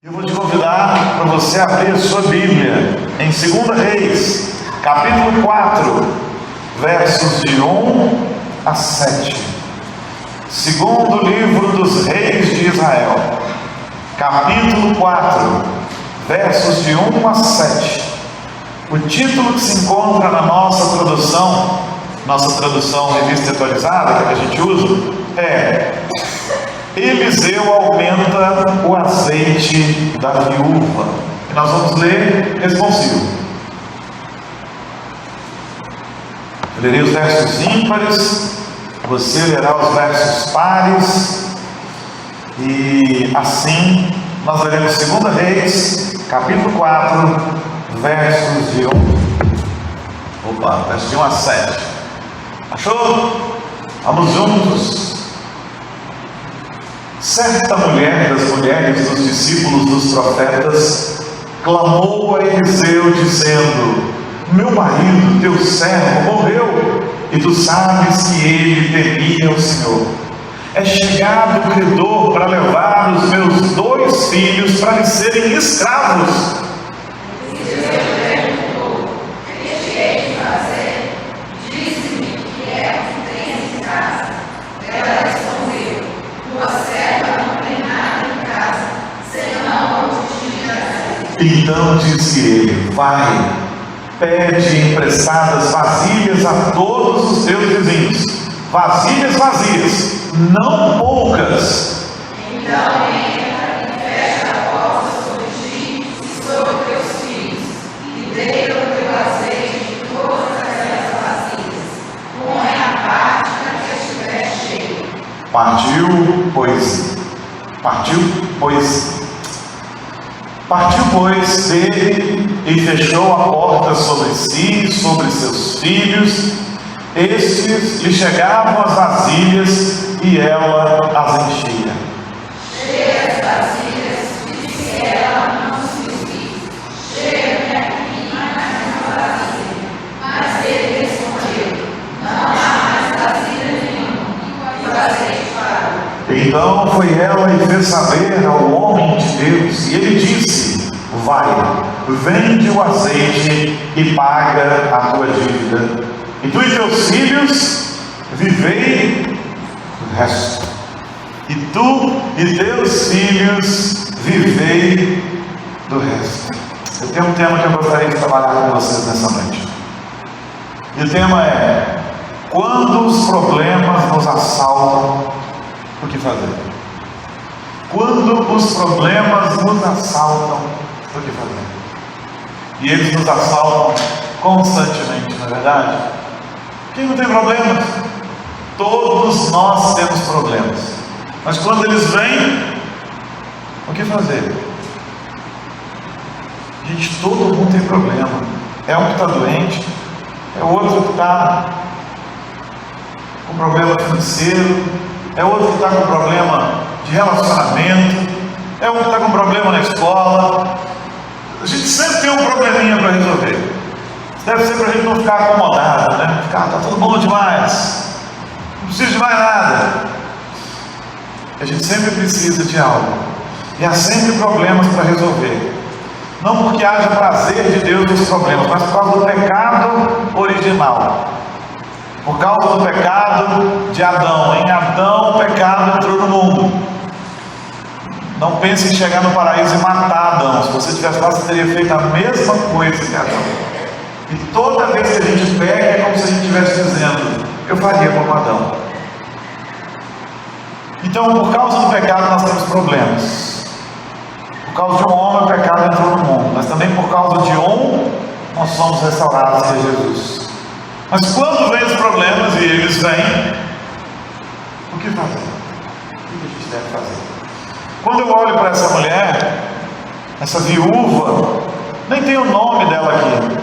Eu vou te convidar para você abrir a sua Bíblia em 2 Reis, capítulo 4, versos de 1 a 7. Segundo livro dos Reis de Israel, capítulo 4, versos de 1 a 7. O título que se encontra na nossa tradução revista atualizada, que a gente usa, é Eliseu aumenta o azeite da viúva. E nós vamos ler responsivo. Eu lerei os versos ímpares, você lerá os versos pares, e assim nós leremos 2 Reis, capítulo 4, versos de 1 a 7. Achou? Vamos juntos. Certa mulher das mulheres dos discípulos dos profetas clamou a Eliseu dizendo: meu marido, teu servo, morreu, e tu sabes que ele temia o Senhor. É chegado o credor para levar os meus 2 filhos para lhe serem escravos. Então disse ele: vai, pede emprestadas vasilhas a todos os teus vizinhos, vasilhas vazias, não poucas. Então entra e fecha a porta sobre ti e sobre teus filhos, e deita o teu azeite de todas aquelas vasilhas, põe a parte para que estiver cheia. Partiu, pois, dele e fechou a porta sobre si e sobre seus filhos. Estes lhe chegavam as vasilhas e ela as enchia. Cheia as vasilhas, disse ela, não se desvie. Cheia minha vasilha. Mas ele respondeu: não há mais vasilha nenhuma. E o azeite parou. Então foi ela e fez saber ao homem de Deus, e ele disse: vai, vende o azeite e paga a tua dívida, e tu e teus filhos vivei do resto. E tu e teus filhos vivei do resto. Eu tenho um tema que eu gostaria de trabalhar com vocês nessa noite. E o tema é: quando os problemas nos assaltam, o que fazer? Quando os problemas nos assaltam, o que fazer? E eles nos assaltam constantemente, não é verdade? Quem não tem problemas? Todos nós temos problemas. Mas quando eles vêm, o que fazer? Gente, todo mundo tem problema. É um que está doente, é outro que está com problema financeiro, é outro que está com problema de relacionamento, é um que está com problema na escola. A gente sempre tem um probleminha para resolver. Deve ser para a gente não ficar acomodado, né? Ficar, está tudo bom demais, não preciso de mais nada. A gente sempre precisa de algo, e há sempre problemas para resolver. Não porque haja prazer de Deus nos problemas, mas por causa do pecado original. Por causa do pecado de Adão. Em Adão o pecado entrou no mundo. Não pense em chegar no paraíso e matar Adão. Se você tivesse lá, você teria feito a mesma coisa que Adão. E toda vez que a gente pega, é como se a gente estivesse dizendo: eu faria como Adão. Então, por causa do pecado, nós temos problemas. Por causa de um homem, o pecado entrou no mundo. Mas também por causa de nós somos restaurados, que é Jesus. Mas quando vêm os problemas, e eles vêm, o que fazer? O que a gente deve fazer? Quando eu olho para essa mulher, essa viúva, nem tem o nome dela aqui,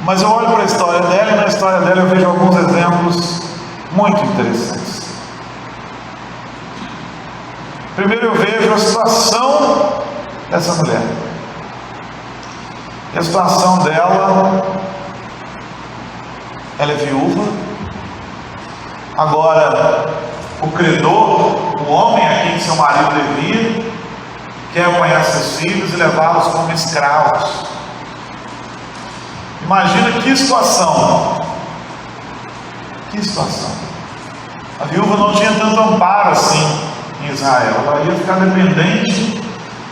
mas eu olho para a história dela, e na história dela eu vejo alguns exemplos muito interessantes. Primeiro eu vejo a situação dessa mulher. E a situação dela, ela é viúva. Agora, o credor, o homem a quem seu marido devia, quer apanhar seus filhos e levá-los como escravos. Imagina que situação. Que situação. A viúva não tinha tanto amparo assim em Israel. Ela ia ficar dependente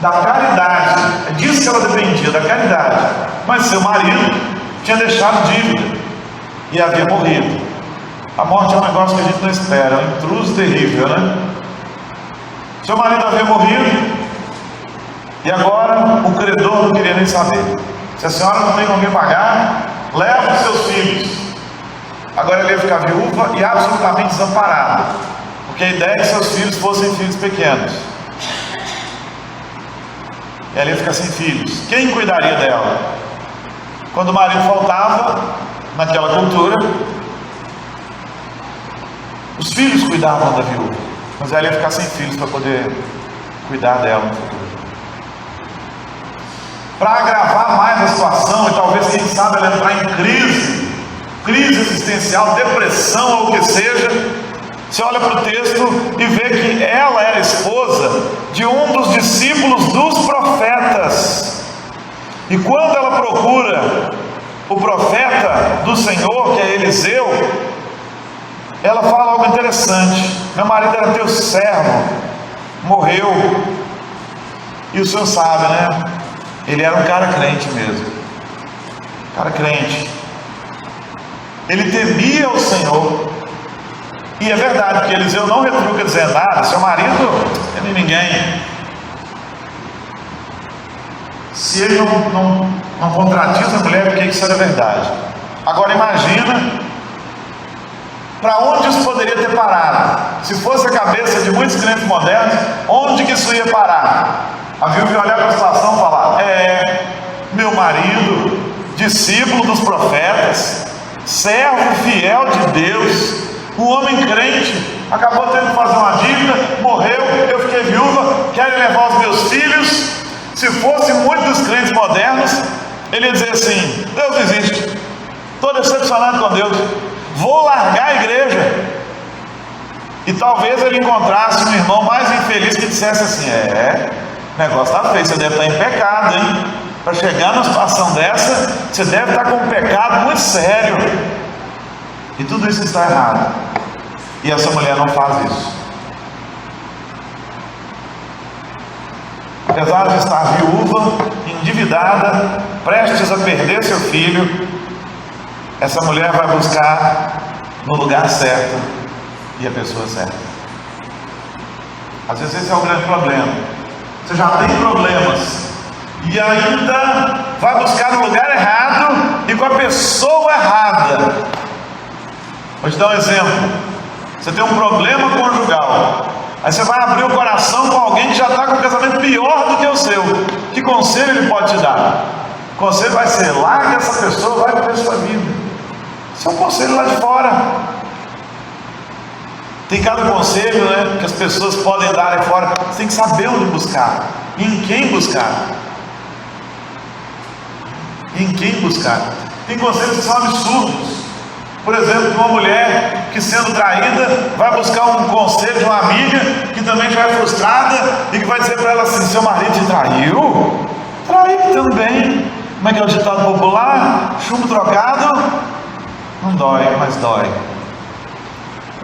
da caridade. É disso que ela dependia, da caridade. Mas seu marido tinha deixado dívida e havia morrido. A morte é um negócio que a gente não espera, é um intruso terrível, né? Seu marido havia morrido e agora o credor não queria nem saber. Se a senhora não tem com quem pagar, leva os seus filhos. Agora ele ia ficar viúva e absolutamente desamparada, porque a ideia é que seus filhos fossem filhos pequenos. E ela ia ficar sem filhos. Quem cuidaria dela? Quando o marido faltava, naquela cultura, os filhos cuidavam da viúva, mas ela ia ficar sem filhos para poder cuidar dela no futuro. Para agravar mais a situação, e talvez, quem sabe, ela entrar em crise existencial, depressão ou o que seja, você olha para o texto e vê que ela era esposa de um dos discípulos dos profetas. E quando ela procura o profeta do Senhor, que é Eliseu, ela fala algo interessante. Meu marido era teu servo, morreu. E o senhor sabe, né? Ele era um cara crente mesmo. Cara crente. Ele temia o Senhor. E é verdade que Eliseu não retruca dizendo nada. Seu marido é de ninguém. Se ele não contradiz a mulher, porque isso era verdade. Agora imagina para onde isso poderia ter parado. Se fosse a cabeça de muitos crentes modernos, onde que isso ia parar? A viúva ia olhar para a situação e falar: meu marido, discípulo dos profetas, servo fiel de Deus, um homem crente, acabou tendo que fazer uma dívida, morreu, eu fiquei viúva, quero levar os meus filhos. Se fosse muitos dos crentes modernos, ele ia dizer assim: Deus existe, estou decepcionado com Deus, vou largar a igreja. E talvez ele encontrasse um irmão mais infeliz que dissesse assim: o negócio está feio, você deve estar em pecado, hein? Para chegar numa situação dessa, você deve estar com um pecado muito sério. E tudo isso está errado. E essa mulher não faz isso. Apesar de estar viúva, endividada, prestes a perder seu filho, essa mulher vai buscar no lugar certo e a pessoa certa. Às vezes esse é o grande problema. Você já tem problemas e ainda vai buscar no lugar errado e com a pessoa errada. Vou te dar um exemplo. Você tem um problema conjugal, aí você vai abrir o coração com alguém que já está com um casamento pior do que o seu. Que conselho ele pode te dar? O conselho vai ser: larga essa pessoa, vai viver sua vida. Isso é um conselho lá de fora. Tem cada conselho, né, que as pessoas podem dar lá fora. Você tem que saber onde buscar, em quem buscar. Em quem buscar. Tem conselhos que são absurdos. Por exemplo, uma mulher que, sendo traída, vai buscar um conselho de uma amiga que também já é frustrada e que vai dizer para ela assim: seu marido te traiu? Traiu também. Como é que é o ditado popular? Chumbo trocado não dói, mas dói.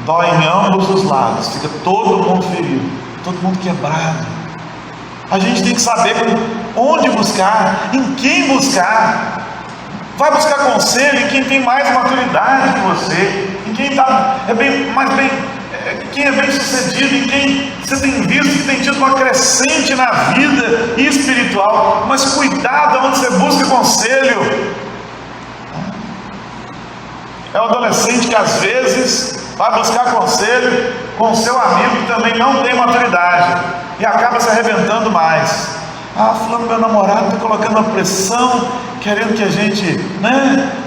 Dói em ambos os lados. Fica todo mundo ferido, todo mundo quebrado. A gente tem que saber onde buscar, em quem buscar. Vai buscar conselho em quem tem mais maturidade que você, em quem quem é bem sucedido, em quem você tem visto que tem tido uma crescente na vida espiritual. Mas cuidado onde você busca conselho. É o adolescente que às vezes vai buscar conselho com o seu amigo que também não tem maturidade e acaba se arrebentando mais. Fulano, meu namorado, está colocando uma pressão, querendo que a gente,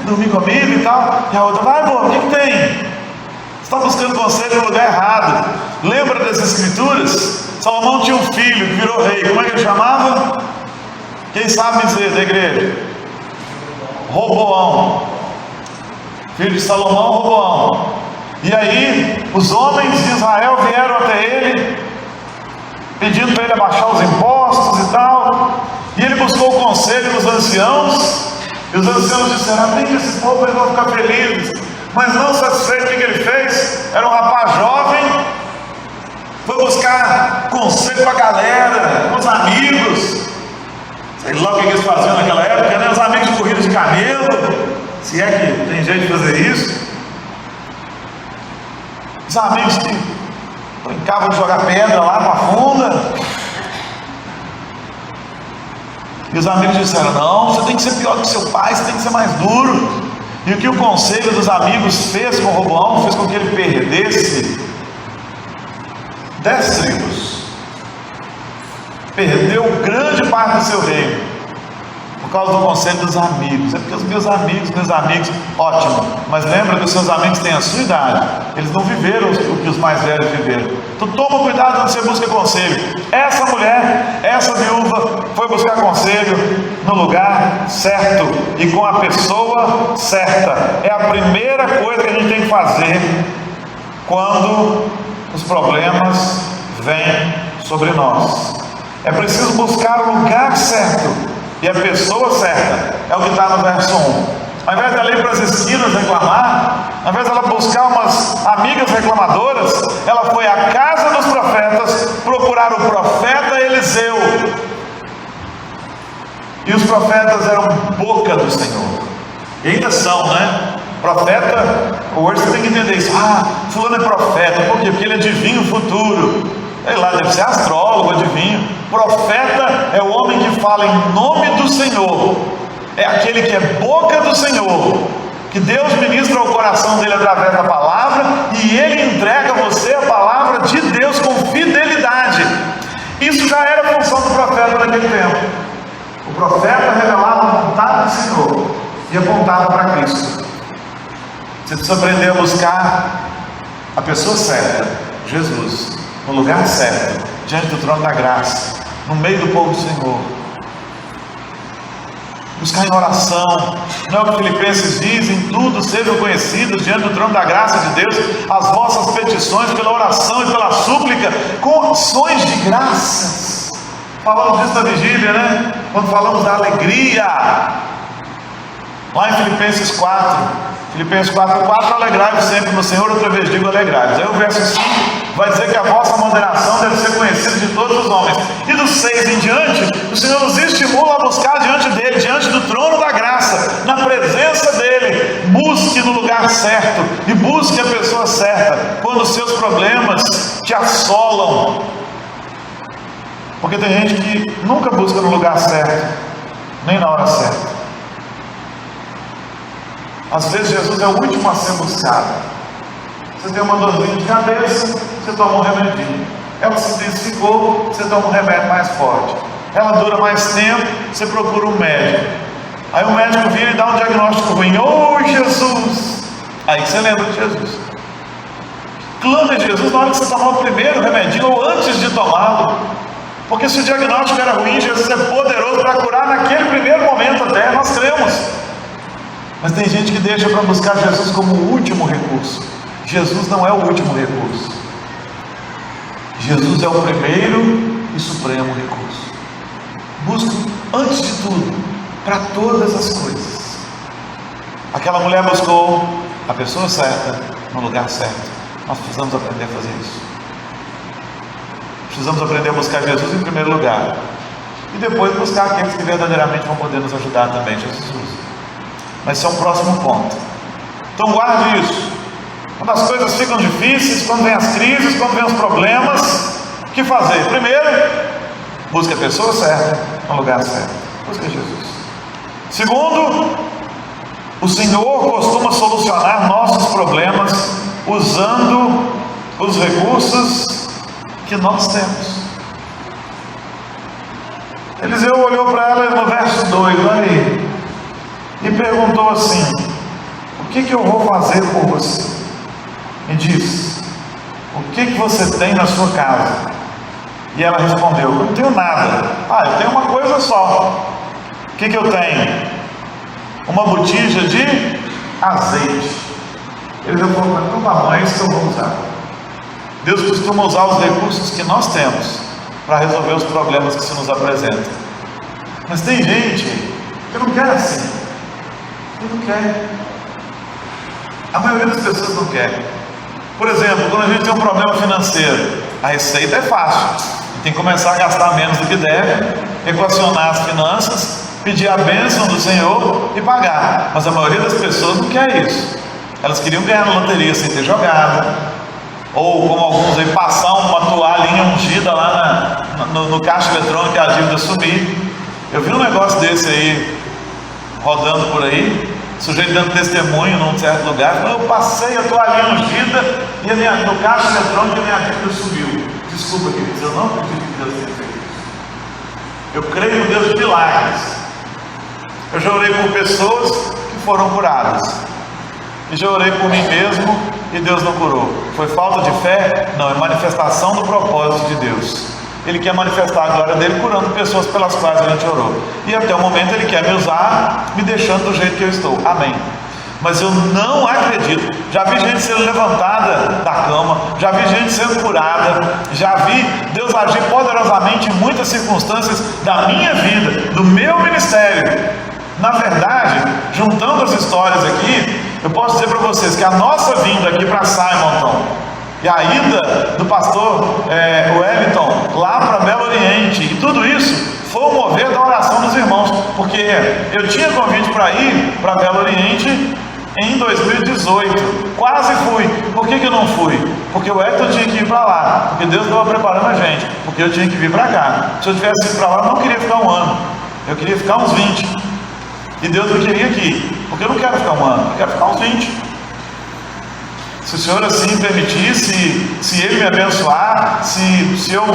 dormir comigo e tal. E a outra: vai, amor, o que tem? Você está buscando conselho no lugar errado. Lembra das escrituras? Salomão tinha um filho que virou rei. Como é que ele chamava? Quem sabe dizer da igreja? Roboão. Filho de Salomão, Roboão. E aí, os homens de Israel vieram até ele pedindo para ele abaixar os impostos e tal. E ele buscou o conselho dos anciãos, e os anciãos disseram: tem que esse povo, eles vão ficar felizes. Mas não satisfeito, o que ele fez? Era um rapaz jovem, foi buscar conselho com a galera, com os amigos. Sei lá o que eles faziam naquela época, né? Os amigos de corrida de camelo, se é que tem jeito de fazer isso. Os amigos que brincavam de jogar pedra lá para a funda. E os amigos disseram: não, você tem que ser pior que seu pai, você tem que ser mais duro. E o que o conselho dos amigos fez com Roboão, fez com que ele perdesse 10 tribos. Perdeu grande parte do seu reino, por causa do conselho dos amigos. É porque os meus amigos, ótimo, mas lembra que os seus amigos têm a sua idade, eles não viveram o que os mais velhos viveram. Então toma cuidado quando você busca conselho. Essa mulher, essa viúva, foi buscar conselho no lugar certo e com a pessoa certa. É a primeira coisa que a gente tem que fazer quando os problemas vêm sobre nós. É preciso buscar o lugar certo e a pessoa certa. É o que está no verso 1. Ao invés de ela ir para as esquinas reclamar, ao invés de ela buscar umas amigas reclamadoras, ela foi à casa dos profetas procurar o profeta Eliseu. E os profetas eram boca do Senhor. E ainda são, né? Profeta, hoje você tem que entender isso. Fulano é profeta. Por quê? Porque ele adivinha o futuro. Sei lá, deve ser astrólogo, adivinho. Profeta é o homem que fala em nome do Senhor. É aquele que é boca do Senhor, que Deus ministra ao coração dele através da palavra, e ele entrega a você a palavra de Deus com fidelidade. Isso já era a função do profeta naquele tempo. O profeta revelava a vontade do Senhor e apontava para Cristo. Você precisa aprender a buscar a pessoa certa, Jesus, no lugar certo, diante do trono da graça, no meio do povo do Senhor. Buscar em oração. Não é o que Filipenses diz: em tudo sejam conhecidos diante do trono da graça de Deus as vossas petições pela oração e pela súplica com ações de graças. Falamos disso na vigília, né? Quando falamos da alegria, lá em Filipenses 4, Filipenses 4:4, alegrai-vos sempre no Senhor, outra vez digo alegrai-vos. Aí o verso 5 vai dizer que a vossa moderação deve ser conhecida de todos os homens. E do 6 em diante, o Senhor nos estimula a buscar diante dele, diante do trono da graça, na presença dele. Busque no lugar certo e busque a pessoa certa quando os seus problemas te assolam. Porque tem gente que nunca busca no lugar certo, nem na hora certa. Às vezes Jesus é o último a ser buscado. Você tem uma dorzinha de cabeça, você toma um remedinho. Ela se intensificou, você toma um remédio mais forte. Ela dura mais tempo, você procura um médico. Aí o médico vira e dá um diagnóstico ruim. Oh, Jesus! Aí você lembra de Jesus. Clame a Jesus na hora que você tomar o primeiro remedinho ou antes de tomá-lo. Porque se o diagnóstico era ruim, Jesus é poderoso para curar naquele primeiro momento até, nós cremos. Mas tem gente que deixa para buscar Jesus como o último recurso. Jesus não é o último recurso. Jesus é o primeiro e supremo recurso. Busque antes de tudo, para todas as coisas. Aquela mulher buscou a pessoa certa, no lugar certo. Nós precisamos aprender a fazer isso. Precisamos aprender a buscar Jesus em primeiro lugar. E depois buscar aqueles que verdadeiramente vão poder nos ajudar também, Jesus. Mas esse é um próximo ponto. Então guarde isso. Quando as coisas ficam difíceis, quando vem as crises, quando vem os problemas, o que fazer? Primeiro, busque a pessoa certa, no lugar certo. Busque Jesus. Segundo, o Senhor costuma solucionar nossos problemas usando os recursos que nós temos. Eliseu olhou para ela no verso 2, olha aí, e perguntou assim: o que eu vou fazer por você? Me diz, o que você tem na sua casa? E ela respondeu: eu não tenho nada. Eu tenho uma coisa só. O que eu tenho? Uma botija de azeite. Ele falou: então tá bom, é isso que eu vou usar. Deus costuma usar os recursos que nós temos para resolver os problemas que se nos apresentam. Mas tem gente que não quer assim. Ele não quer. A maioria das pessoas não quer. Por exemplo, quando a gente tem um problema financeiro, a receita é fácil. Tem que começar a gastar menos do que deve, equacionar as finanças, pedir a bênção do Senhor e pagar. Mas a maioria das pessoas não quer isso. Elas queriam ganhar na loteria sem ter jogado, ou como alguns aí, passar uma toalhinha ungida lá no caixa eletrônico e a dívida sumir. Eu vi um negócio desse aí rodando por aí, sujeito dando testemunho num certo lugar, falou: eu passei a toalhinha ungida e no caixa eletrônico a minha dívida subiu. Desculpa, queridos, eu não acredito que Deus tenha feito isso. Eu creio no Deus de milagres. Eu já orei por pessoas que foram curadas, e já orei por mim mesmo e Deus não curou. Foi falta de fé? Não, é manifestação do propósito de Deus. Ele quer manifestar a glória dele curando pessoas pelas quais a gente orou, e até o momento ele quer me usar, me deixando do jeito que eu estou. Amém. Mas eu não acredito. Já vi gente sendo levantada da cama, já vi gente sendo curada, já vi Deus agir poderosamente em muitas circunstâncias da minha vida, do meu ministério. Na verdade, juntando as histórias aqui, eu posso dizer para vocês que a nossa vinda aqui para Simonton e a ida do pastor Wellington lá para Belo Oriente, e tudo isso foi o mover da oração dos irmãos, porque eu tinha convite para ir para Belo Oriente em 2018, quase fui. Por que eu não fui? Porque o Wellington tinha que ir para lá, porque Deus estava preparando a gente, porque eu tinha que vir para cá. Se eu tivesse ido para lá, eu não queria ficar um ano, eu queria ficar uns 20, e Deus me queria aqui, porque eu não quero ficar um ano, eu quero ficar uns 20. Se o Senhor assim permitir, se Ele me abençoar, se eu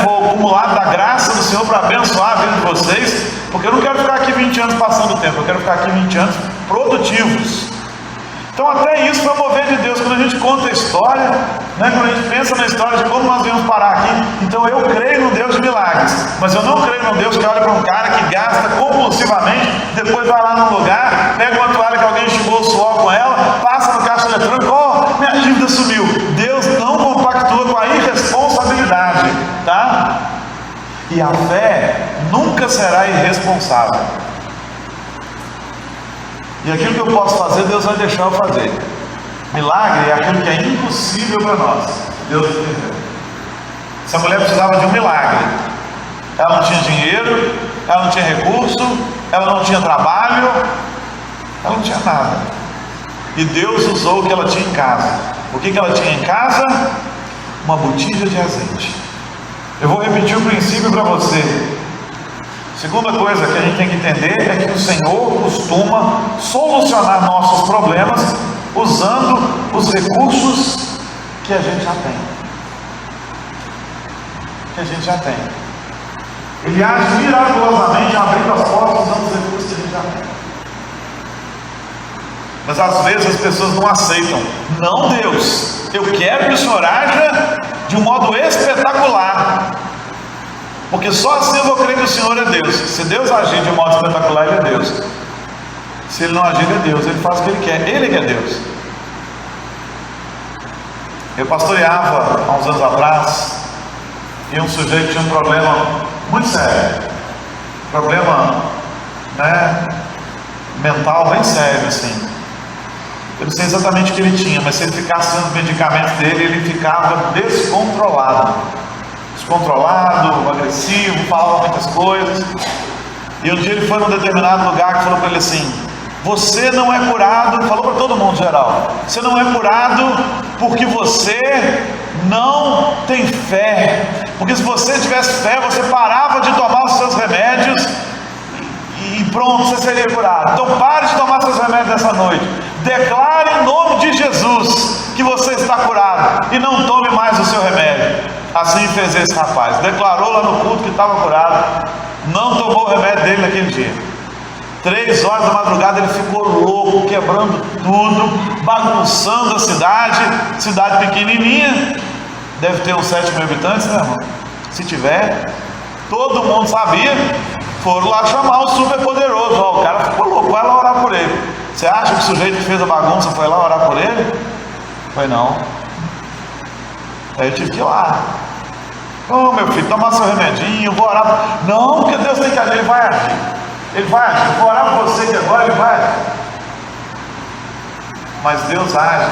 for acumulado da graça do Senhor para abençoar a vida de vocês, porque eu não quero ficar aqui 20 anos passando o tempo, eu quero ficar aqui 20 anos produtivos. Então até isso foi mover de Deus. Quando a gente conta a história, quando a gente pensa na história de como nós viemos parar aqui, então eu creio no Deus de milagres, mas eu não creio no Deus que olha para um cara que gasta compulsivamente, depois vai lá num lugar, pega uma toalha que alguém enxugou o suor com ela, passa no caixa eletrônico, minha dívida sumiu. Deus não compactua com a irresponsabilidade, tá? E a fé nunca será irresponsável. E aquilo que eu posso fazer, Deus vai deixar eu fazer. Milagre é aquilo que é impossível para nós. Deus entendeu. Essa mulher precisava de um milagre. Ela não tinha dinheiro, ela não tinha recurso, ela não tinha trabalho, ela não tinha nada. E Deus usou o que ela tinha em casa. O que ela tinha em casa? Uma botija de azeite. Eu vou repetir o princípio para você. Segunda coisa que a gente tem que entender é que o Senhor costuma solucionar nossos problemas usando os recursos que a gente já tem. Ele age miraculosamente abrindo as portas usando os recursos que a gente já tem. Mas às vezes as pessoas não aceitam. Não, Deus, eu quero que o Senhor haja de um modo espetacular, porque só assim eu vou crer que o Senhor é Deus. Se Deus agir de um modo espetacular, Ele é Deus. Se Ele não agir, Ele é Deus. Ele faz o que Ele quer. Ele que é Deus. Eu pastoreava há uns anos atrás, e um sujeito tinha um problema muito sério. Problema mental bem sério, assim. Eu não sei exatamente o que ele tinha, mas se ele ficasse dando medicamento dele, ele ficava descontrolado, agressivo, falava muitas coisas. E um dia ele foi num determinado lugar que falou para ele assim: você não é curado, falou para todo mundo geral, você não é curado porque você não tem fé, porque se você tivesse fé, você parava de tomar os seus remédios e pronto, você seria curado. Então pare de tomar seus remédios essa noite, declare em nome de Jesus que você está curado e não tome mais o seu remédio. Assim fez esse rapaz, declarou lá no culto que estava curado, não tomou o remédio dele naquele dia. 3 horas da madrugada ele ficou louco, quebrando tudo, bagunçando a cidade pequenininha, deve ter uns 7 mil habitantes, né, irmão? Se tiver, todo mundo sabia. Foram lá chamar o super poderoso. O cara ficou louco, vai lá orar por ele. Você acha que o sujeito que fez a bagunça foi lá orar por ele? Foi não. Aí eu tive que ir lá. Ô meu filho, toma seu remedinho, vou orar. Não, porque Deus tem que agir, Ele vai agir. Ele vai agir. Vou orar por você que agora Ele vai agir. Mas Deus age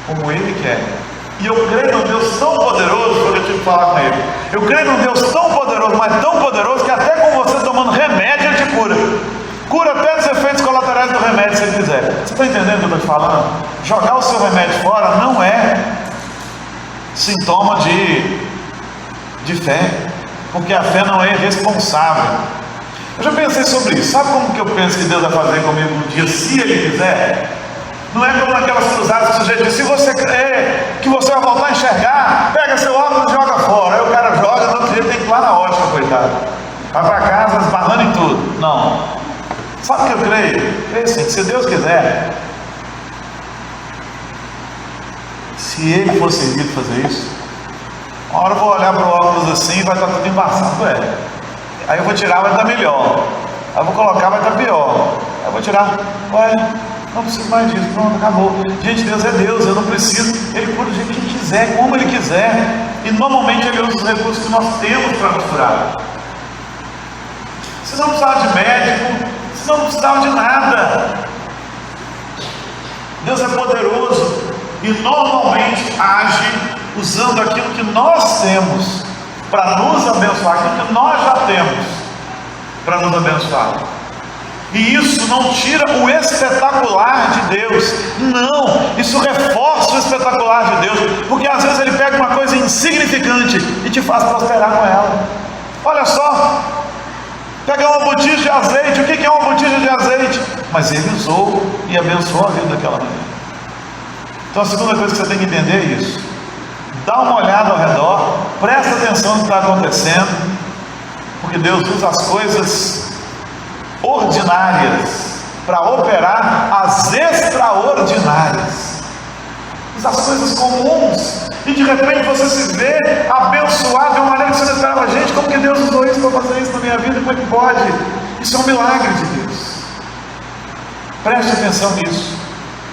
como Ele quer. E eu creio num Deus tão poderoso, quando eu tive que falar com Ele. Eu creio num Deus tão poderoso, mas tão poderoso, que até com você tomando remédio Ele te cura. Cura até os efeitos colaterais do remédio, se Ele quiser. Você está entendendo o que eu estou te falando? Jogar o seu remédio fora não é sintoma de fé, porque a fé não é irresponsável. Eu já pensei sobre isso. Sabe como que eu penso que Deus vai fazer comigo um dia, se Ele quiser? Não é como naquelas cruzadas que o sujeito diz: se você crer que você vai voltar a enxergar, pega seu óculos e joga fora. Aí o cara joga, no outro dia tem que ir lá na ótica, coitado. Vai para casa esbarrando em tudo. Não. Sabe o que eu creio? Creio assim, que se Deus quiser, se Ele for servido fazer isso, uma hora eu vou olhar para o óculos assim e vai estar tudo embaçado. Aí eu vou tirar, vai estar melhor. Aí eu vou colocar, vai estar pior. Aí eu vou tirar, não preciso mais disso, pronto, acabou. Gente, Deus é Deus, eu não preciso. Ele cura do jeito que Ele quiser, como Ele quiser. E normalmente Ele usa os recursos que nós temos para nos curar. Você não precisava de médico, você não precisava de nada. Deus é poderoso e normalmente age usando aquilo que nós temos para nos abençoar, aquilo que nós já temos para nos abençoar. E isso não tira o espetacular de Deus, não, isso reforça o espetacular de Deus, porque às vezes Ele pega uma coisa insignificante e te faz prosperar com ela. Olha só, pega uma botija de azeite. O que é uma botija de azeite? Mas Ele usou e abençoou a vida daquela maneira. Então a segunda coisa que você tem que entender é isso. Dá uma olhada ao redor, presta atenção no que está acontecendo, porque Deus usa as coisas ordinárias para operar as extraordinárias. Usa as coisas comuns e de repente você se vê abençoado de uma maneira que você não esperava. Gente, como que Deus usou isso para fazer isso na minha vida? Como é que pode? Isso é um milagre de Deus. Preste atenção nisso.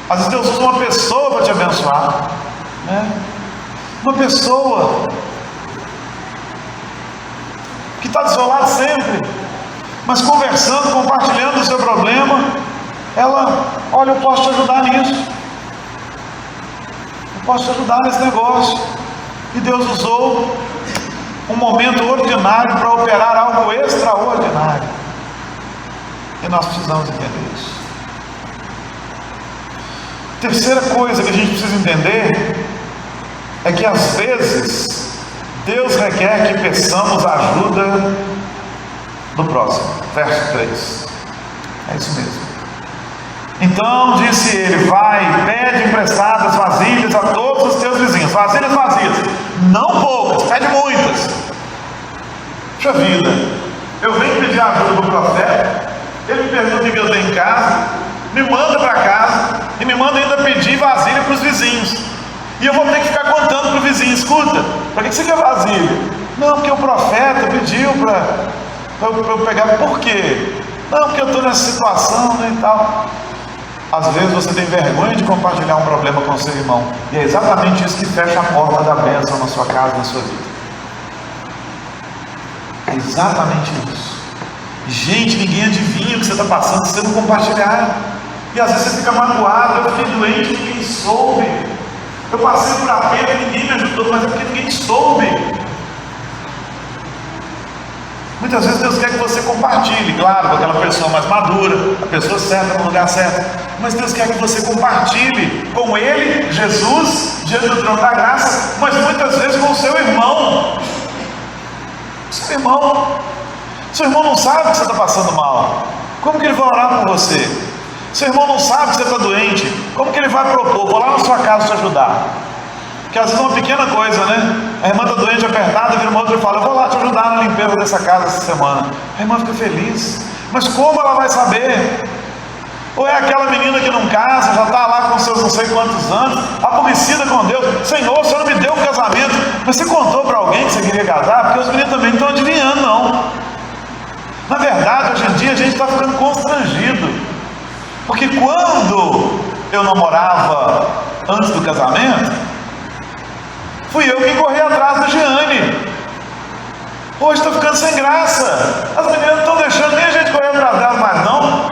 Às vezes Deus usa uma pessoa para te abençoar, né? Uma pessoa que está desolada sempre, mas conversando, compartilhando o seu problema, ela, olha, eu posso te ajudar nisso, eu posso te ajudar nesse negócio. E Deus usou um momento ordinário para operar algo extraordinário, e nós precisamos entender isso. Terceira coisa que a gente precisa entender é que às vezes Deus requer que peçamos a ajuda do próximo. Verso 3. É isso mesmo. Então disse ele: vai, pede emprestadas vasilhas a todos os teus vizinhos. Vasilhas vazias, não poucas, pede muitas. Puxa vida, eu venho pedir a ajuda do profeta, ele me pergunta o que eu tenho em casa, me manda para casa e me manda ainda pedir vasilha para os vizinhos. E eu vou ter que ficar contando para o vizinho: escuta, para que você quer vasilha? Não, porque o profeta pediu para eu pegar. Por quê? Não, porque eu estou nessa situação, né, e tal. Às vezes você tem vergonha de compartilhar um problema com o seu irmão, e é exatamente isso que fecha a porta da bênção na sua casa, na sua vida. É exatamente isso. Gente, ninguém adivinha o que você está passando se você não compartilhar. E às vezes você fica magoado: eu fiquei doente, ninguém soube. Eu passei por aperto, ninguém me ajudou, mas é porque ninguém soube. Muitas vezes Deus quer que você compartilhe, claro, com aquela pessoa mais madura, a pessoa certa, no lugar certo. Mas Deus quer que você compartilhe com Ele, Jesus, diante do trono da graça, mas muitas vezes com o seu irmão. Seu irmão não sabe que você está passando mal. Como que ele vai orar por você? Seu irmão não sabe que você está doente. Como que ele vai propor: vou lá na sua casa te ajudar? Porque às vezes é uma pequena coisa, né? A irmã está doente, apertada, vira uma outra e fala: eu vou lá te ajudar na limpeza dessa casa essa semana. A irmã fica feliz. Mas como ela vai saber? Ou é aquela menina que não casa, já está lá com seus não sei quantos anos, aborrecida com Deus: Senhor, o Senhor não me deu um casamento. Mas você contou para alguém que você queria casar? Porque os meninos também não estão adivinhando, não. Na verdade, hoje em dia a gente está ficando constrangido. Porque quando eu namorava antes do casamento, Fui eu quem corri atrás da Giane. Hoje está ficando sem graça. As meninas não estão deixando nem a gente correr atrás delas mais não.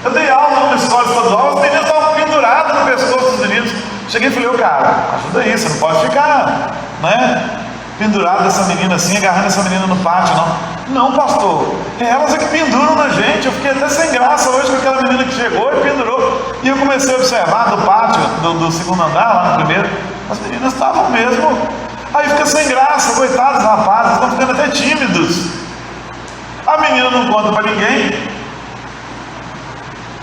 Eu dei aula numa escola estadual, as meninas estavam penduradas no pescoço dos meninos. Cheguei e falei, cara, ajuda aí, você não pode ficar, né, pendurado dessa menina assim, agarrando essa menina no pátio, não. Não, pastor, elas é que penduram na gente. Eu fiquei até sem graça hoje com aquela menina que chegou e pendurou. E eu comecei a observar do pátio, do segundo andar, lá no primeiro, as meninas estavam mesmo. Aí fica sem graça, coitados rapazes, estão ficando até tímidos. A menina não conta para ninguém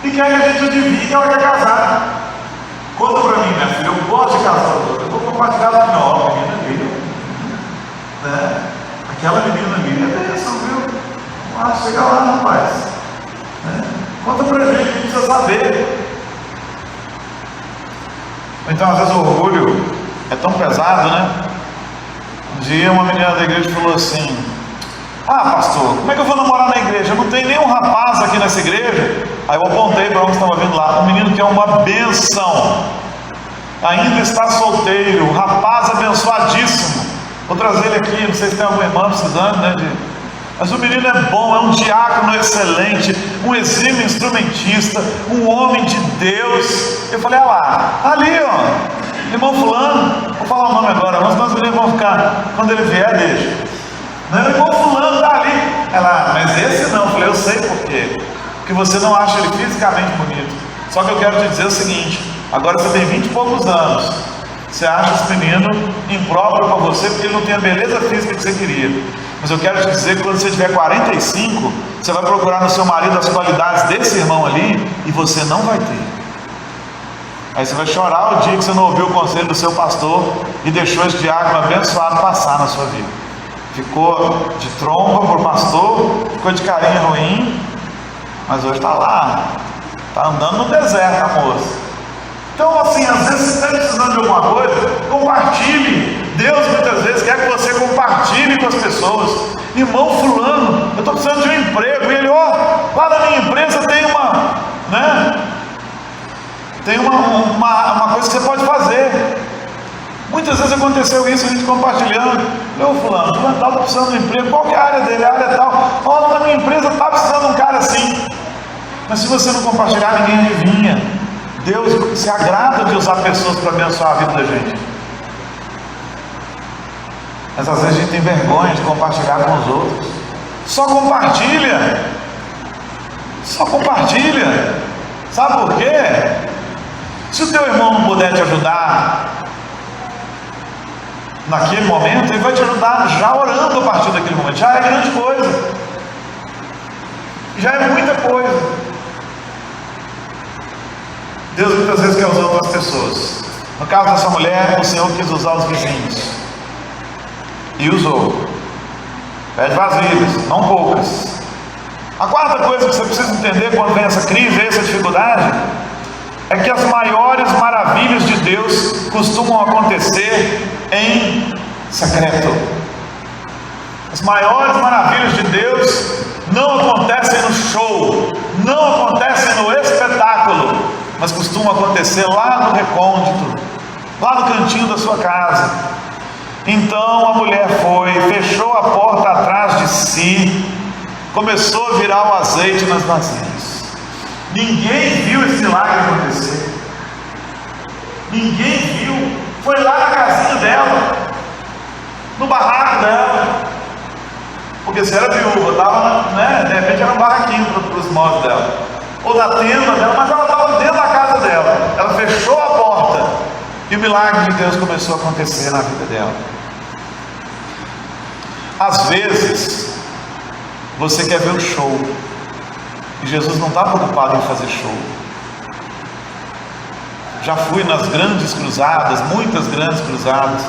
e quer que a gente adivinhe que ela quer casar. Conta para mim, minha filha, eu gosto de casar. Eu vou compartilhar com a menina, viu? Né? Aquela menina ali é bênção, viu? Vamos lá, chega lá, rapaz. Né? Conta pra gente, a gente precisa saber. Então, às vezes o orgulho é tão pesado, né? Um dia uma menina da igreja falou assim: ah, pastor, como é que eu vou namorar na igreja? Não tem nenhum rapaz aqui nessa igreja. Aí eu apontei para onde estava vindo lá, um menino que é uma bênção, ainda está solteiro, um rapaz abençoadíssimo. Vou trazer ele aqui, não sei se tem algum irmão precisando, né? Mas o menino é bom, é um diácono excelente, um exímio instrumentista, um homem de Deus. Eu falei, lá, ali ó, irmão fulano, vou falar o nome agora, mas os meninos vão ficar, quando ele vier, deixa. Não, irmão fulano está ali. Ela, mas esse não. Eu falei, eu sei por quê. Porque você não acha ele fisicamente bonito. Só que eu quero te dizer o seguinte, agora você tem 20 e poucos anos. Você acha esse menino impróprio para você porque ele não tem a beleza física que você queria. Mas eu quero te dizer que quando você tiver 45, você vai procurar no seu marido as qualidades desse irmão ali e você não vai ter. Aí você vai chorar o dia que você não ouviu o conselho do seu pastor e deixou esse diácono abençoado passar na sua vida. Ficou de tromba por pastor, ficou de carinha ruim, mas hoje está lá, está andando no deserto, a moça. Então, assim, às vezes você está precisando de alguma coisa, compartilhe. Deus muitas vezes quer que você compartilhe com as pessoas. Irmão fulano, eu estou precisando de um emprego. E ele, lá na minha empresa tem uma, né? Tem uma coisa que você pode fazer. Muitas vezes aconteceu isso, a gente compartilhando. Fulano está precisando de um emprego, qual que é a área dele? A área tal. Lá na minha empresa está precisando de um cara assim. Mas se você não compartilhar, ninguém adivinha. Deus se agrada de usar pessoas para abençoar a vida da gente. Mas às vezes a gente tem vergonha de compartilhar com os outros. Só compartilha. Só compartilha. Sabe por quê? Se o teu irmão não puder te ajudar naquele momento, ele vai te ajudar já orando a partir daquele momento. Já é grande coisa. Já é muita coisa. Deus muitas vezes quer usar outras pessoas. No caso dessa mulher, o Senhor quis usar os vizinhos. E usou. Pede vasilhas, não poucas. A quarta coisa que você precisa entender quando vem essa crise, essa dificuldade, é que as maiores maravilhas de Deus costumam acontecer em secreto. As maiores maravilhas de Deus não acontecem no show, não acontecem no espetáculo, mas costumam acontecer lá no recôndito, lá no cantinho da sua casa. Então a mulher foi, fechou a porta atrás de si, começou a virar o azeite nas vasilhas. Ninguém viu esse milagre acontecer. Ninguém viu. Foi lá na casinha dela, no barraco dela. Porque se era viúva, estava, né, de repente era um barraquinho para os móveis dela, ou da tenda dela, mas ela estava dentro da casa dela. Ela fechou a porta e o milagre de Deus começou a acontecer na vida dela. Às vezes você quer ver o show e Jesus não está preocupado em fazer show. Já fui nas grandes cruzadas, muitas grandes cruzadas,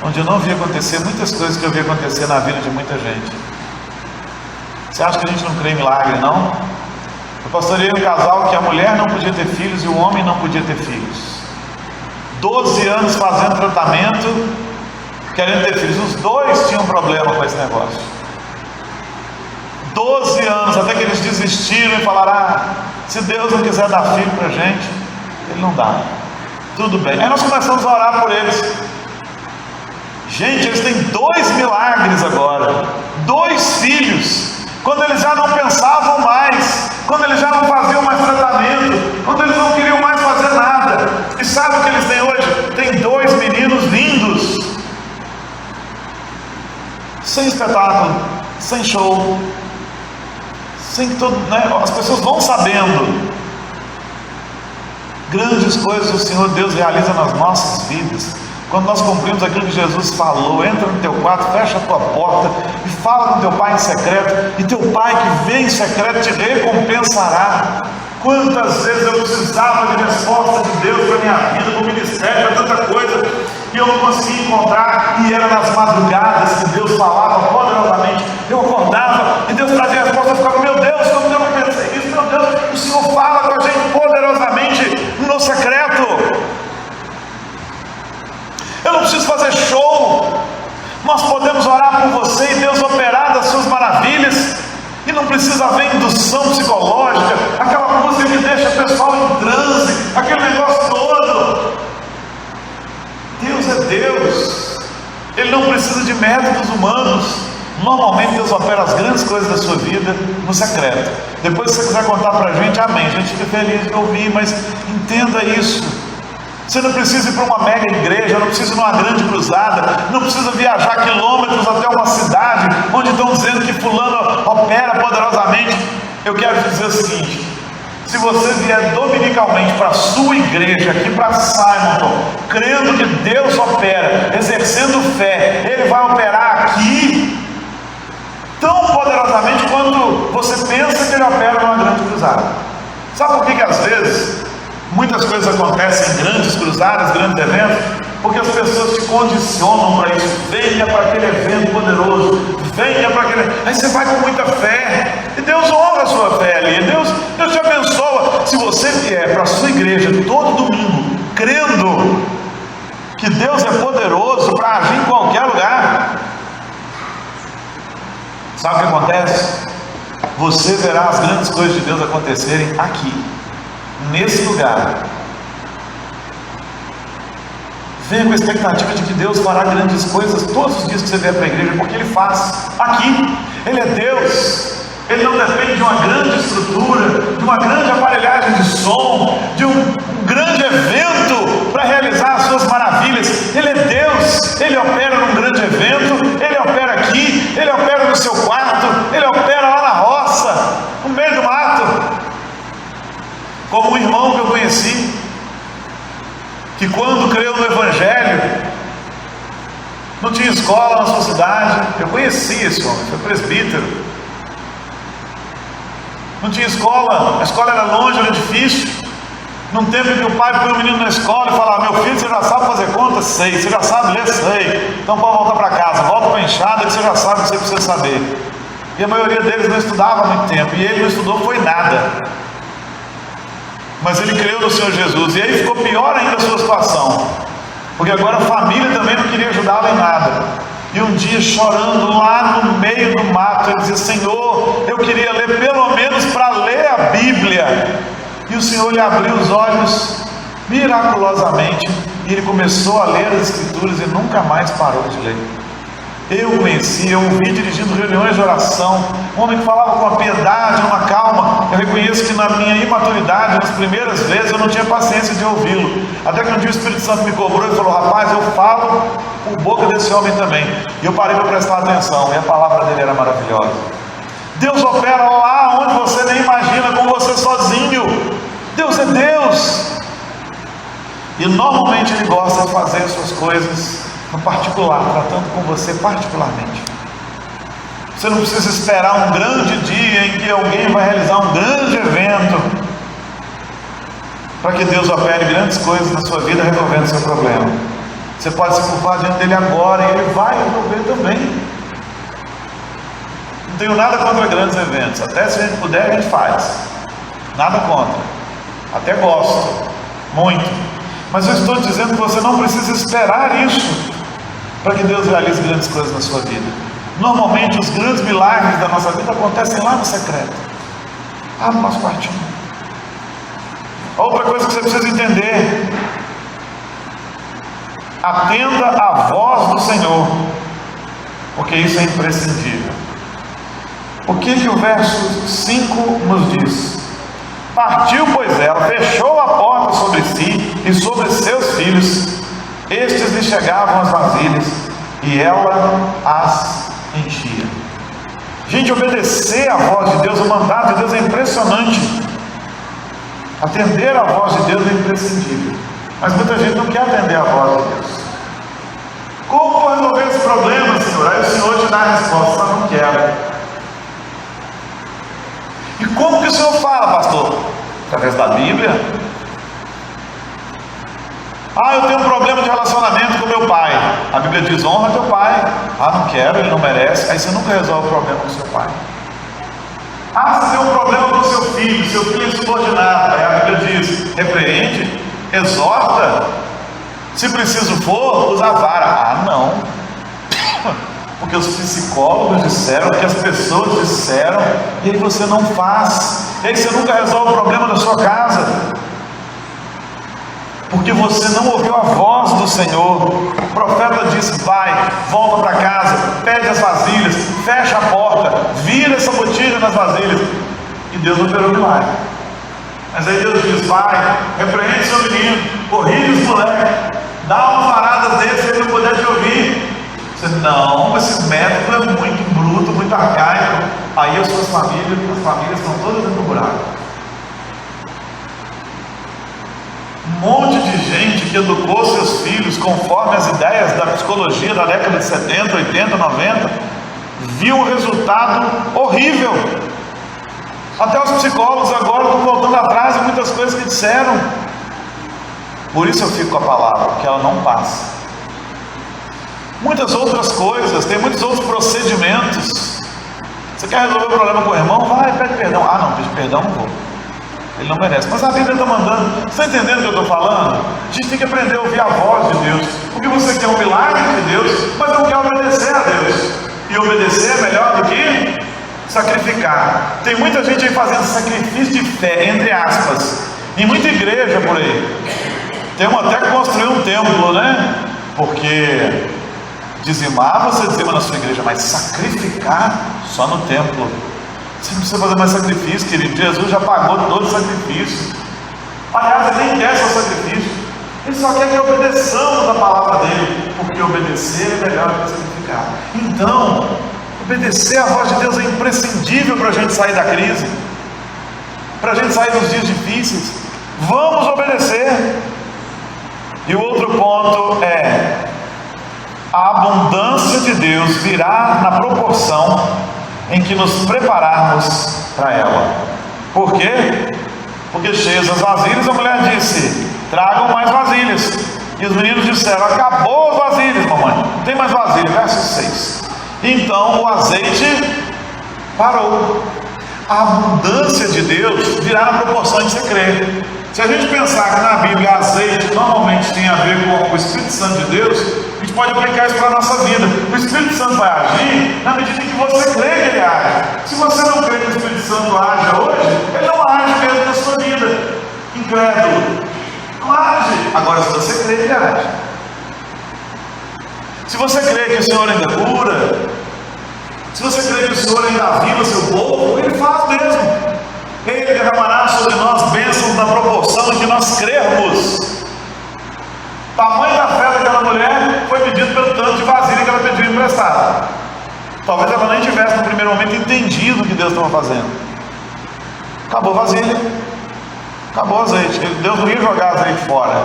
onde eu não vi acontecer muitas coisas que eu vi acontecer na vida de muita gente. Você acha que a gente não crê em milagre, não? Eu pastoreei um casal que a mulher não podia ter filhos e o homem não podia ter filhos. 12 anos fazendo tratamento, querendo ter filhos. Os dois tinham problema com esse negócio. 12 anos, até que eles desistiram e falaram: se Deus não quiser dar filho pra gente, Ele não dá. tudo bem. Aí nós começamos a orar por eles. Gente, eles têm 2 milagres agora, 2 filhos, quando eles já não pensavam mais, quando eles já não faziam mais tratamento, quando eles não queriam mais fazer nada. E sabe o que eles têm hoje? Tem 2 meninos lindos, sem espetáculo, sem show, sem tudo, né? As pessoas vão sabendo. Grandes coisas o Senhor Deus realiza nas nossas vidas. Quando nós cumprimos aquilo que Jesus falou, entra no teu quarto, fecha a tua porta e fala com teu pai em secreto, e teu pai que vem em secreto te recompensará. Quantas vezes eu precisava de resposta de Deus para a minha vida, para o ministério, para tanta coisa, e eu não conseguia encontrar, e era nas madrugadas que Deus falava poderosamente. Eu acordava e Deus trazia a resposta, eu ficava, meu Deus, como eu não pensei isso, meu Deus, o Senhor fala com a gente poderosamente no secreto. Eu não preciso fazer show, nós podemos orar por você e Deus operar das suas maravilhas, e não precisa haver indução psicológica, aquela música que deixa o pessoal em transe, aquele negócio todo. Deus é Deus, Ele não precisa de métodos humanos. Normalmente Deus opera as grandes coisas da sua vida no secreto. Depois, se você quiser contar para a gente, amém, a gente fica feliz de ouvir, mas entenda isso. Você não precisa ir para uma mega igreja, não precisa ir numa grande cruzada, não precisa viajar quilômetros até uma cidade onde estão dizendo que fulano opera poderosamente. Eu quero te dizer o seguinte: se você vier dominicalmente para a sua igreja, aqui para Simonton, crendo que Deus opera, exercendo fé, Ele vai operar aqui tão poderosamente quanto você pensa que Ele opera numa grande cruzada. Sabe por que às vezes muitas coisas acontecem em grandes cruzadas, grandes eventos? Porque as pessoas te condicionam para isso. Venha para aquele evento poderoso, venha para aquele... Aí você vai com muita fé, e Deus honra a sua fé ali, Deus te abençoa. Se você vier para a sua igreja todo domingo, crendo que Deus é poderoso para agir em qualquer lugar, sabe o que acontece? Você verá as grandes coisas de Deus acontecerem aqui, nesse lugar. Venha com a expectativa de que Deus fará grandes coisas todos os dias que você vier para a igreja, porque Ele faz aqui. Ele é Deus. Ele não depende de uma grande estrutura, de uma grande aparelhagem de som, de um grande evento para realizar as suas maravilhas. Ele é Deus. Ele opera num grande evento, Ele opera aqui, Ele opera no seu quarto, Ele opera lá na roça, no meio do mato. Como um irmão que eu conheci, que quando creu no Evangelho, não tinha escola na sua cidade. Eu conheci esse homem, foi presbítero. Não tinha escola, a escola era longe, era difícil. Num tempo em que o pai põe o menino na escola e fala: meu filho, você já sabe fazer conta? Sei. Você já sabe ler? Sei. Então pode voltar para casa, volta para a enxada que você já sabe o que você precisa saber. E a maioria deles não estudava há muito tempo, e ele não estudou foi nada. Mas ele creu no Senhor Jesus, e aí ficou pior ainda a sua situação, porque agora a família também não queria ajudá-lo em nada. E um dia, chorando lá no meio do mato, ele dizia: Senhor, eu queria ler pelo menos para ler a Bíblia. E o Senhor lhe abriu os olhos miraculosamente, e ele começou a ler as Escrituras e nunca mais parou de ler. Eu conheci, eu ouvi dirigindo reuniões de oração, um homem que falava com uma piedade, uma calma. Eu reconheço que na minha imaturidade, nas primeiras vezes, eu não tinha paciência de ouvi-lo. Até que um dia o Espírito Santo me cobrou e falou: rapaz, eu falo por boca desse homem também. E eu parei para prestar atenção, e a palavra dele era maravilhosa. Deus opera lá onde você nem imagina, com você sozinho. Deus é Deus. E normalmente Ele gosta de fazer as suas coisas no particular, tratando com você particularmente. Você não precisa esperar um grande dia em que alguém vai realizar um grande evento para que Deus opere grandes coisas na sua vida, resolvendo seu problema. Você pode se curvar diante dele agora e Ele vai resolver também. Não tenho nada contra grandes eventos, até se a gente puder a gente faz, nada contra, até gosto, muito. Mas eu estou dizendo que você não precisa esperar isso para que Deus realize grandes coisas na sua vida. Normalmente os grandes milagres da nossa vida acontecem lá no secreto, lá no nosso quartinho. Outra coisa que você precisa entender: atenda à voz do Senhor, porque isso é imprescindível. O que o verso 5 nos diz? Partiu, pois, ela, fechou a porta sobre si e sobre seus filhos. Estes lhe chegavam as vasilhas e ela as enchia. Gente, obedecer à voz de Deus, o mandato de Deus é impressionante. Atender à voz de Deus é imprescindível. Mas muita gente não quer atender à voz de Deus. Como vou resolver esse problema, Senhor? Aí o Senhor te dá a resposta: eu não quero. E como que o Senhor fala, pastor? Através da Bíblia. Eu tenho um problema de relacionamento com meu pai. A Bíblia diz: honra teu pai. Não quero, ele não merece. Aí você nunca resolve o problema com seu pai. Você tem um problema com seu filho é insubordinado. Aí a Bíblia diz: repreende, exorta, se preciso for, usa a vara. Não, porque os psicólogos disseram, que as pessoas disseram, e aí você não faz, e aí você nunca resolve o problema da sua casa, porque você não ouviu a voz do Senhor. O profeta disse: vai, volta para casa, pede as vasilhas, fecha a porta, vira essa botija nas vasilhas, e Deus operou milagre. Mas aí Deus diz: vai, repreende seu menino, corrige os moleques, dá umas paradas dele se ele não puder te ouvir. Você: não, esse método é muito bruto, muito arcaico. Aí as suas famílias estão todas dentro do buraco. Um monte de gente que educou seus filhos conforme as ideias da psicologia da década de 70, 80, 90, viu um resultado horrível. Até os psicólogos agora estão voltando atrás em muitas coisas que disseram. Por isso eu fico com a palavra, porque ela não passa. Muitas outras coisas, tem muitos outros procedimentos. Você quer resolver o problema com o irmão? Vai, pede perdão. Não, pede perdão, não vou. Ele não merece. Mas a Bíblia está mandando. Você está entendendo o que eu estou falando? A gente tem que aprender a ouvir a voz de Deus. Porque você quer um milagre de Deus, mas não quer obedecer a Deus. E obedecer é melhor do que sacrificar. Tem muita gente aí fazendo sacrifício de fé, entre aspas, em muita igreja por aí. Tem até que construir um templo, né? Porque dizimar você dizima na sua igreja, mas sacrificar só no templo. Você não precisa fazer mais sacrifício, querido. Jesus já pagou todo o sacrifício. Aliás, ele nem quer seu sacrifício. Ele só quer que obedeçamos a palavra dele, porque obedecer é melhor que sacrificar. Então, obedecer a voz de Deus é imprescindível para a gente sair da crise, para a gente sair dos dias difíceis. Vamos obedecer. E o outro ponto é: a abundância de Deus virá na proporção em que nos prepararmos para ela. Por quê? Porque cheias as vasilhas, a mulher disse: tragam mais vasilhas. E os meninos disseram: acabou as vasilhas, mamãe, não tem mais vasilha. Verso 6. Então o azeite parou. A abundância de Deus virá na proporção em que você crê. Se a gente pensar que na Bíblia azeite normalmente tem a ver com o Espírito Santo de Deus, a gente pode aplicar isso para a nossa vida. O Espírito Santo vai agir na medida em que você crê que ele age. Se você não crê que o Espírito Santo age hoje, ele não age mesmo na sua vida. Incrédulo, não age. Agora, se você crê, ele age. Se você crê que o Senhor ainda cura, se você crê que o Senhor ainda aviva o seu povo, ele faz mesmo. Ele derramará sobre nós bênçãos na proporção em que nós crermos. O tamanho da fé daquela mulher foi medido pelo tanto de vasilha que ela pediu emprestada. Talvez ela nem tivesse no primeiro momento entendido o que Deus estava fazendo. Acabou a vasilha, acabou o azeite. Deus não ia jogar azeite fora.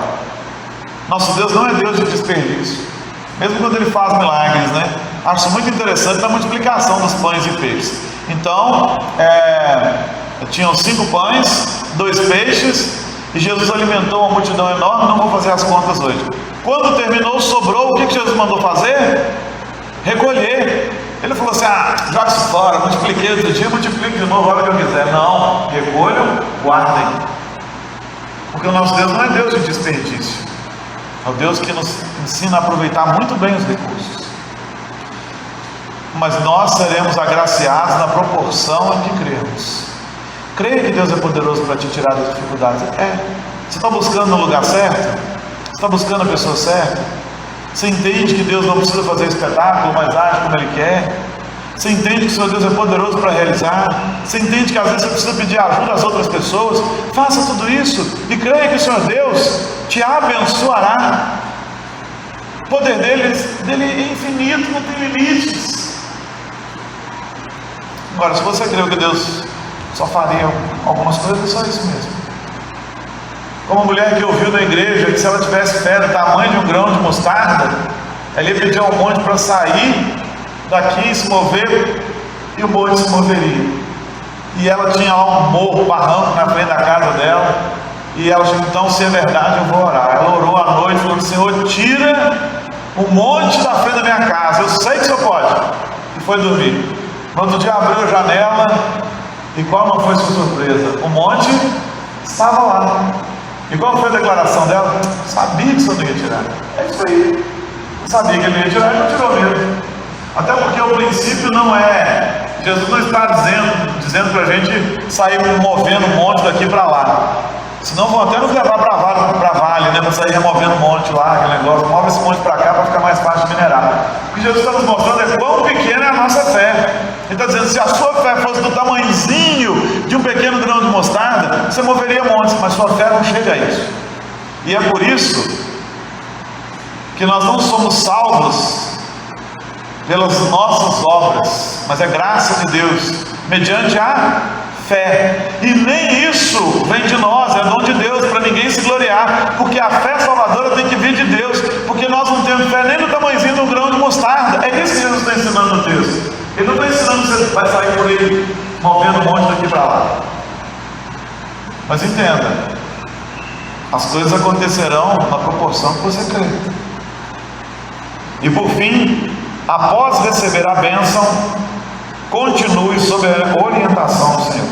Nosso Deus não é Deus de desperdício, mesmo quando Ele faz milagres, né? Acho muito interessante a multiplicação dos pães e peixes. Então, tinham 5 pães, 2 peixes, e Jesus alimentou uma multidão enorme. Não vou fazer as contas hoje. Quando terminou, sobrou. O que Jesus mandou fazer? Recolher. Ele falou assim: joga isso fora, multipliquei outro dia, multiplico de novo a hora que eu quiser. Não, recolham, guardem. Porque o nosso Deus não é Deus de desperdício, é o Deus que nos ensina a aproveitar muito bem os recursos. Mas nós seremos agraciados na proporção em que cremos. Creia que Deus é poderoso para te tirar das dificuldades. Você está buscando no lugar certo? Você está buscando a pessoa certa? Você entende que Deus não precisa fazer espetáculo, mas age como Ele quer? Você entende que o Senhor Deus é poderoso para realizar? Você entende que às vezes você precisa pedir ajuda às outras pessoas? Faça tudo isso e creia que o Senhor Deus te abençoará. O poder dele é infinito, não tem limites. Agora, se você creu que Deus só faria algumas coisas, é só isso mesmo. Como a mulher que ouviu na igreja que se ela tivesse fé do tamanho de um grão de mostarda, ela ia pedir ao monte para sair daqui e se mover, e o monte se moveria. E ela tinha lá um morro, barranco na frente da casa dela, e ela disse: então, se é verdade, eu vou orar. Ela orou à noite, falou: Senhor, tira o monte da frente da minha casa, eu sei que o Senhor pode. E foi dormir. No outro dia abriu a janela, e qual não foi sua surpresa? O monte estava lá. E qual foi a declaração dela? Sabia que o Senhor não ia tirar. É isso aí. Eu sabia que Ele não ia tirar, e não tirou mesmo. Até porque o princípio não é, Jesus não está dizendo para a gente sair movendo um monte daqui para lá. Senão vão até nos levar para vale, né? Para sair removendo um monte lá, aquele negócio. Move esse monte para cá para ficar mais fácil de minerar. O que Jesus está nos mostrando é quão pequena é a nossa fé. Ele está dizendo: se a sua fé fosse do tamanhozinho de um pequeno grão de mostarda, você moveria montes, mas sua fé não chega a isso. E é por isso que nós não somos salvos pelas nossas obras, mas é graça de Deus, mediante a fé. E nem isso vem de nós, é dom de Deus, para ninguém se gloriar, porque a fé salvadora tem que vir de Deus, porque nós não temos fé nem no tamanhozinho de um grão de mostarda. É isso que Jesus está ensinando no texto. Ele não está ensinando que você vai sair por aí movendo um monte daqui para lá. Mas entenda, as coisas acontecerão na proporção que você crê. E por fim, após receber a bênção, continue sob a orientação do Senhor.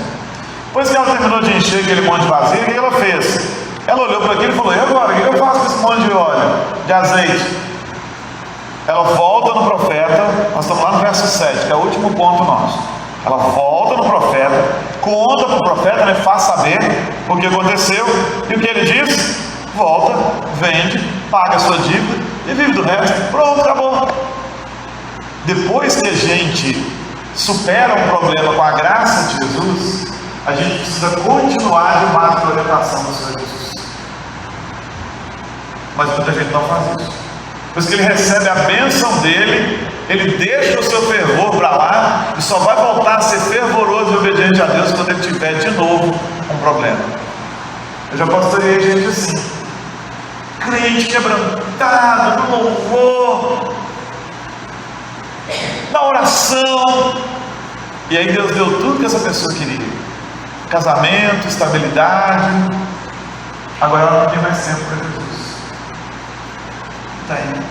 Depois que ela terminou de encher aquele monte de vasilha, o que ela fez? Ela olhou para aquilo e falou: e agora? O que eu faço com esse monte de óleo, de azeite? Ela volta no profeta, nós estamos lá no verso 7, que é o último ponto nosso. Ela volta no profeta, conta para o profeta, né, faz saber o que aconteceu, e o que ele diz? Volta, vende, paga a sua dívida e vive do resto. Pronto, acabou. Depois que a gente supera um problema com a graça de Jesus, a gente precisa continuar debaixo da orientação do Senhor Jesus. Mas muita gente não faz isso. Pois que ele recebe a bênção dele, ele deixa o seu fervor para lá e só vai voltar a ser fervoroso e obediente a Deus quando ele tiver de novo um problema. Eu já pastoreei gente assim, crente quebrantado, no louvor, na oração, e aí Deus deu tudo que essa pessoa queria: casamento, estabilidade. Agora ela não tem mais tempo para Jesus. Tá aí.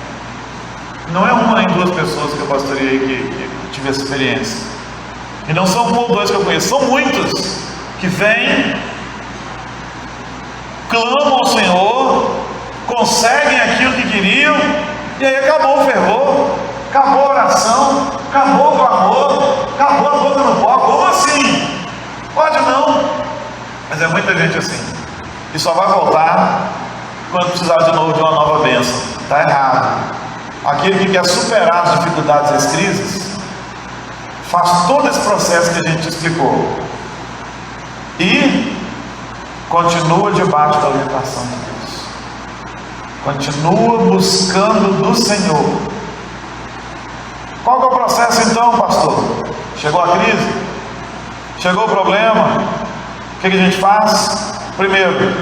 Não é uma nem duas pessoas que eu pastoreei que tive essa experiência, e não são um ou dois que eu conheço, são muitos que vêm, clamam ao Senhor, conseguem aquilo que queriam, e aí acabou o fervor, acabou a oração, acabou o amor, acabou a boca no pó. Como assim? Pode não. Mas é muita gente assim, que só vai voltar quando precisar de novo de uma nova bênção. Está errado. Aquele que quer superar as dificuldades e as crises, faz todo esse processo que a gente explicou e continua debaixo da orientação de Deus, continua buscando do Senhor. Qual que é o processo então, pastor? Chegou a crise? Chegou o problema? O que a gente faz? Primeiro,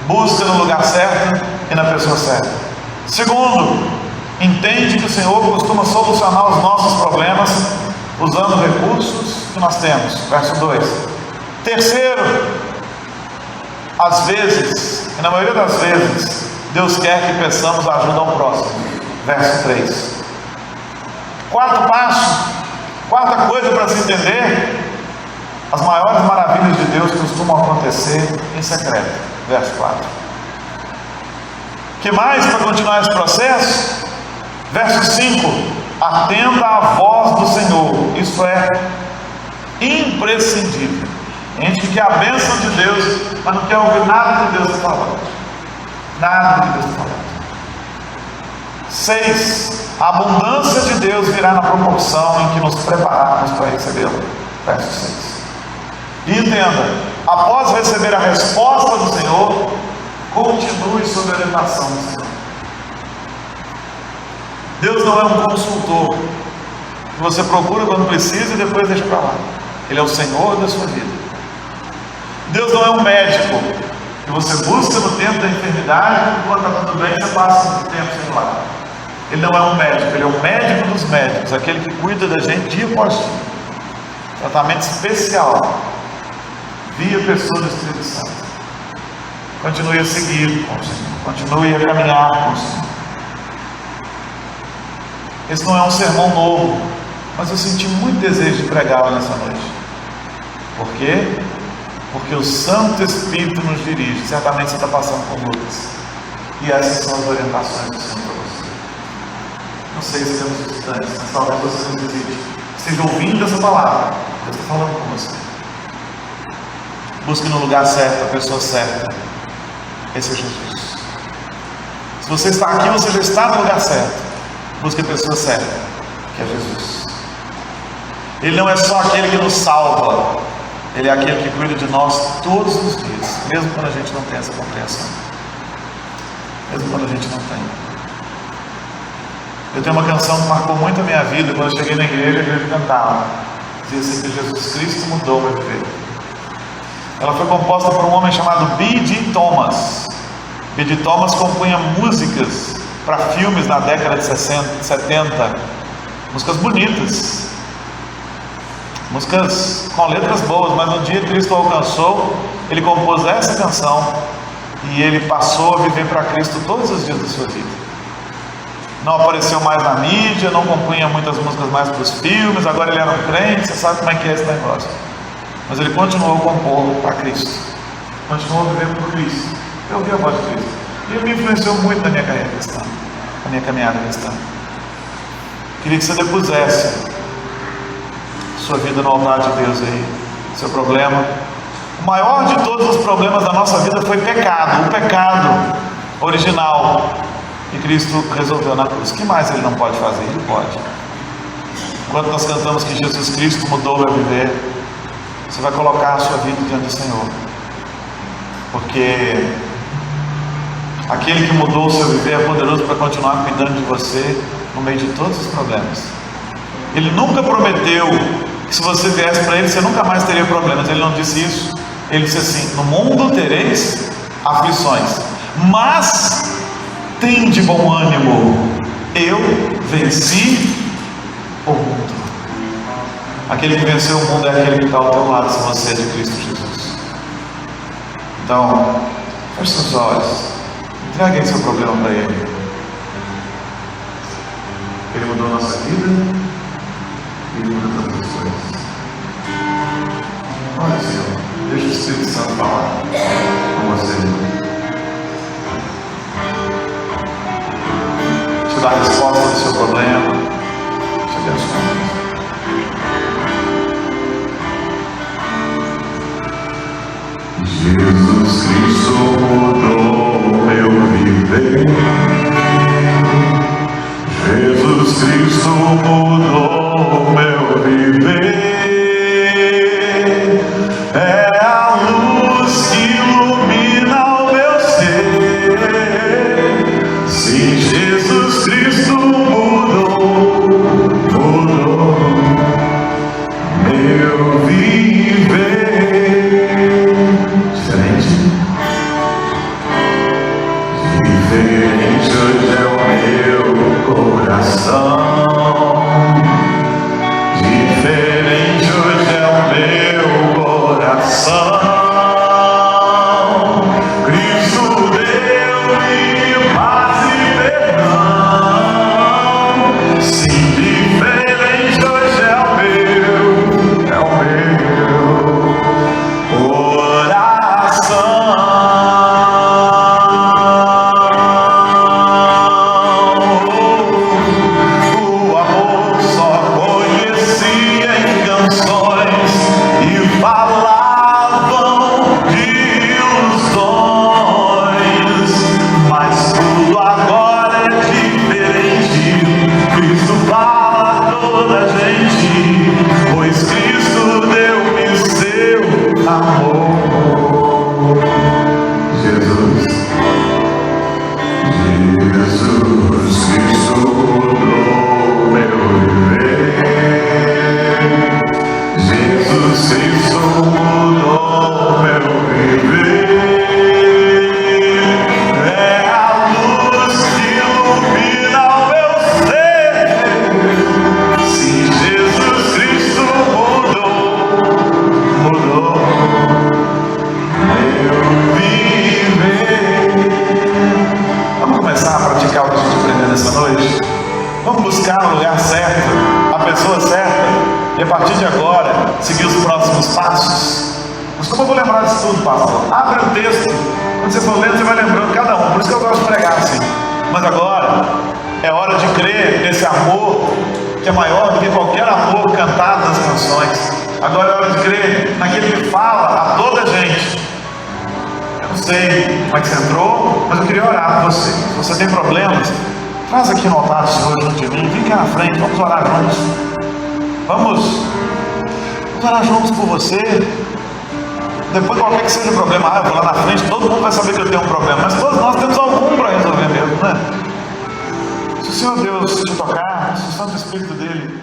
busca no lugar certo e na pessoa certa. Segundo, entende que o Senhor costuma solucionar os nossos problemas usando recursos que nós temos. Verso 2. Terceiro, às vezes, e na maioria das vezes, Deus quer que peçamos ajuda ao próximo. Verso 3. Quarto passo, quarta coisa para se entender: as maiores maravilhas de Deus costumam acontecer em secreto. Verso 4. Que mais para continuar esse processo? Verso 5: atenda à voz do Senhor. Isso é imprescindível. A gente que quer a bênção de Deus, mas não quer ouvir nada que Deus está falando. Nada que Deus está falando. 6. A abundância de Deus virá na proporção em que nos prepararmos para recebê-lo. Verso 6. E entenda, após receber a resposta do Senhor, continue sob a orientação do Senhor. Deus não é um consultor que você procura quando precisa e depois deixa para lá. Ele é o Senhor da sua vida. Deus não é um médico que você busca no tempo da enfermidade, quando está tudo bem, você passa um tempo sem lá. Ele não é um médico, ele é o médico dos médicos, aquele que cuida da gente dia após dia. Tratamento especial, via pessoa do Espírito Santo. Continue a seguir com o Senhor, continue a caminhar com o Senhor. Esse não é um sermão novo, mas eu senti muito desejo de pregá-lo nessa noite. Por quê? Porque o Santo Espírito nos dirige. Certamente você está passando por lutas, e essas são as orientações do Senhor para você. Não sei se temos distantes, mas talvez você nos visite, esteja ouvindo essa palavra. Deus está falando com você. Busque no lugar certo, a pessoa certa. Esse é Jesus. Se você está aqui, você já está no lugar certo. Busque a pessoa certa, que é Jesus. Ele não é só aquele que nos salva, Ele é aquele que cuida de nós todos os dias, mesmo quando a gente não tem essa compreensão, mesmo quando a gente não tem. Eu tenho uma canção que marcou muito a minha vida. Quando eu cheguei na igreja, a igreja cantava, dizia assim, que Jesus Cristo mudou o meu viver. Ela foi composta por um homem chamado B.D. Thomas. B.D. Thomas compunha músicas para filmes na década de 60, 70, músicas bonitas, músicas com letras boas, mas no dia que Cristo o alcançou, ele compôs essa canção e ele passou a viver para Cristo todos os dias da sua vida. Não apareceu mais na mídia, não compunha muitas músicas mais para os filmes, agora ele era um crente, você sabe como é que é esse negócio. Mas ele continuou a compor para Cristo, continuou a viver por Cristo. Eu ouvi a voz de Cristo. E ele me influenciou muito na minha carreira cristã, na minha caminhada cristã. Queria que você depusesse sua vida no altar de Deus aí, seu problema. O maior de todos os problemas da nossa vida foi pecado, o pecado original. E Cristo resolveu na cruz. O que mais Ele não pode fazer? Ele pode. Enquanto nós cantamos que Jesus Cristo mudou o meu viver, você vai colocar a sua vida diante do Senhor. Porque aquele que mudou o seu viver é poderoso para continuar cuidando de você no meio de todos os problemas. Ele nunca prometeu que se você viesse para Ele, você nunca mais teria problemas. Ele não disse isso. Ele disse assim, no mundo tereis aflições, mas tende bom ânimo, eu venci o mundo. Aquele que venceu o mundo é aquele que está ao teu lado, se você é de Cristo Jesus. Então, feche seus olhos, entregue aí seu problema para Ele. Ele mudou a nossa vida, Ele muda todas as coisas. Olha, Senhor, deixa o Espírito Santo falar com você. Te dar a resposta do seu problema. Te abençoe. Jesus Cristo mudou o meu viver. Jesus Cristo mudou o meu viver. É a luz que ilumina o meu ser. Se Jesus Cristo a partir de agora, seguir os próximos passos. Mas como eu vou lembrar disso tudo, pastor? Abre o texto, quando você for lendo, você vai lembrando cada um. Por isso que eu gosto de pregar assim. Mas agora, é hora de crer nesse amor, que é maior do que qualquer amor cantado nas canções. Agora é hora de crer naquele que fala a toda a gente. Eu não sei como é que você entrou, mas eu queria orar por você. Se você tem problemas, traz aqui no altar do Senhor junto de mim, vem cá na frente, vamos orar juntos. Vamos orar juntos por você. Depois, qualquer que seja o problema, eu vou lá na frente, todo mundo vai saber que eu tenho um problema, mas todos nós temos algum para resolver mesmo, né? Se o Senhor Deus te tocar, se o Santo Espírito dele